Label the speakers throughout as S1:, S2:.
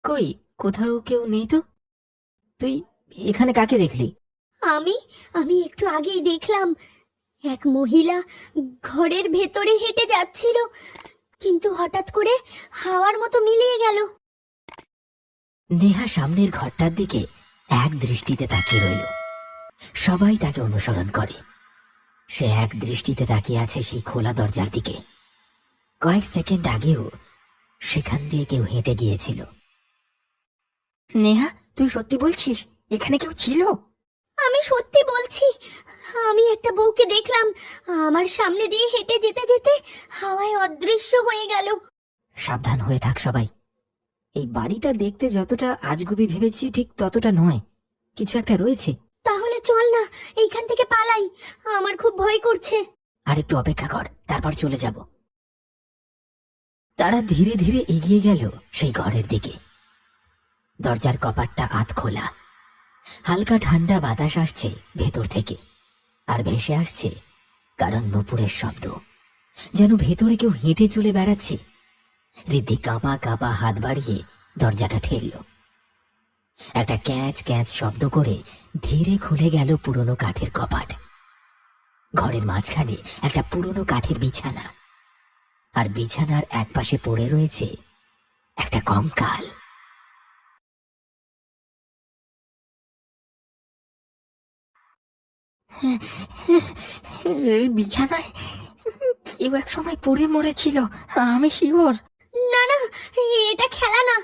S1: কই, কোথাও কেউ নেই তো। তুই এখানে কাকে দেখলি?
S2: আমি আমি একটু আগেই দেখলাম এক মহিলা ঘরের ভেতরে হেঁটে যাচ্ছিল, কিন্তু হঠাৎ করে হাওয়ার মতো মিলিয়ে গেল।
S1: নেহা সামনের ঘরটার দিকে এক দৃষ্টিতে তাকিয়ে রইল। সবাই তাকে অনুসরণ করে। সে এক দৃষ্টিতে তাকিয়ে আছে সেই খোলা দরজার দিকে। কয়েক সেকেন্ড আগেও সেখান দিয়ে কেউ হেঁটে গিয়েছিল। নেহা, তুই সত্যি বলছিস এখানে কেউ ছিল?
S2: আমি সত্যি বলছি, আমি একটা বউকে দেখলাম আমার সামনে দিয়ে হেঁটে যেতে যেতে হাওয়ায় অদৃশ্য হয়ে গেল।
S1: সাবধান হয়ে থাক সবাই। এই বাড়িটা দেখতে যতটা আজগুবি ভেবেছি ঠিক ততটা নয়। কিছু একটা রয়েছে।
S2: তাহলে চল না, এইখান থেকে পালাই, আমার খুব ভয় করছে।
S1: আর একটু অপেক্ষা কর, তারপর চলে যাব। তারা ধীরে ধীরে এগিয়ে গেল সেই ঘরের দিকে। দরজার কপাটটা আধ খোলা। হালকা ঠান্ডা বাতাস আসছে ভেতর থেকে, আর ভেসে আসছে কারণ নুপুরের শব্দ, যেন ভেতরে কেউ হেঁটে চলে বেড়াচ্ছে। ঋদ্ধি কাঁপা কাঁপা হাত বাড়িয়ে দরজাটা ঠেলল। একটা ক্যাঁচ ক্যাঁচ শব্দ করে ধীরে খুলে গেল পুরনো কাঠের কপাট। ঘরের মাঝখানে একটা পুরনো কাঠের বিছানা, আর বিছানার একপাশে পড়ে রয়েছে একটা কঙ্কাল। এই বিছানায় কেউ এক সময় পড়ে মরেছিল, আমি শিওর।
S2: না না, এটা খেলা না,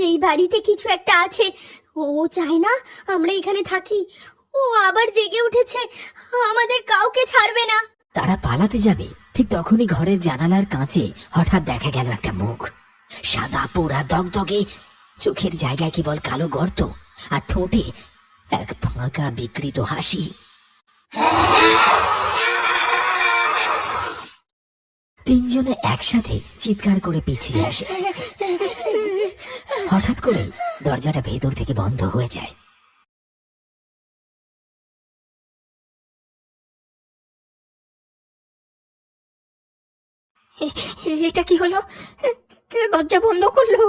S2: এই বাড়িতে কিছু একটা আছে। ও চায় না আমরা এখানে থাকি। ও আবার জেগে উঠেছে, আমাদের কাউকে ছাড়বে না।
S1: তারা পালাতে যাবে, ঠিক তখনই ঘরের জানালার কাঁচে হঠাৎ দেখা গেল একটা মুখ। সাদা পোড়া দগদগে, চোখের জায়গায় কেবল কালো গর্ত, আর ঠোঁটে এক ফাঁকা বিকৃত হাসি। তিনজনে একসাথে চিৎকার করে পিছিয়ে আসে। হঠাৎ করে দরজাটা ভেতর থেকে বন্ধ হয়ে যায়। এটা কি হলো? কে দরজা বন্ধ করলো?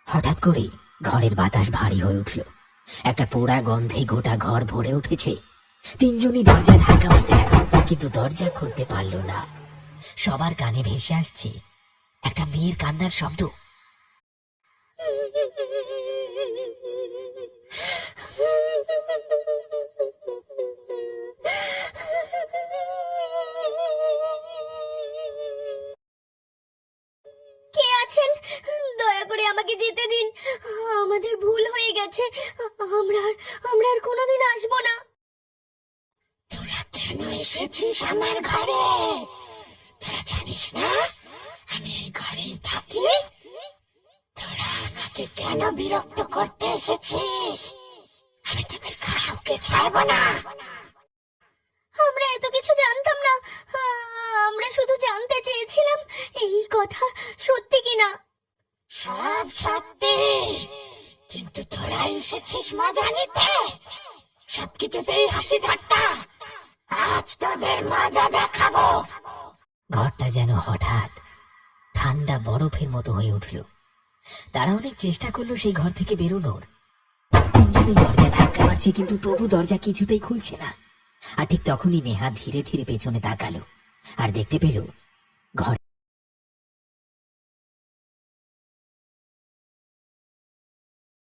S1: হঠাৎ করে ঘরের বাতাস ভারী হয়ে উঠল। একটা পোড়া গন্ধে গোটা ঘর ভরে উঠেছে। তিনজনই দরজায় ধাক্কা মারতে লাগলো, কিন্তু দরজা খুলতে পারল না। সবার কানে ভেসে আসছে একটা মেয়ের কান্নার শব্দ।
S2: কে আছেন? দয়া করে আমাকে যেতে দিন, আমাদের ভুল হয়ে গেছে। আমরা আর আমরা আর কোনোদিন আসবো না।
S3: তোরা কেন এসেছিস আমার ঘরে? তোরা জানিস না আমি এই ঘরেই থাকি? তোরা আমাকে কেন বিরক্ত করতে এসেছিস? আমি তোদের কাউকে ছাড়বো না।
S2: আমরা এত কিছু জানতাম না, আমরা শুধু জানতে চেয়েছিলাম এই কথা সত্যি কিনা।
S3: সব সত্যি, কিন্তু তোরা এসেছিস মজা নিতে। সবকিছুতেই হাসি ঠাট্টা। আজ তোদের মজা দেখাবো।
S1: ঘরটা যেন হঠাৎ ঠান্ডা বরফের মতো হয়ে উঠল। তারা অনেক চেষ্টা করলো সেই ঘর থেকে বেরোনোর। তিনজনেই দরজায় ধাক্কা মারছে, কিন্তু তবু দরজা কিছুতেই খুলছে না। আর ঠিক তখনই নেহা ধীরে ধীরে পেছনে তাকালো, আর দেখতে পেল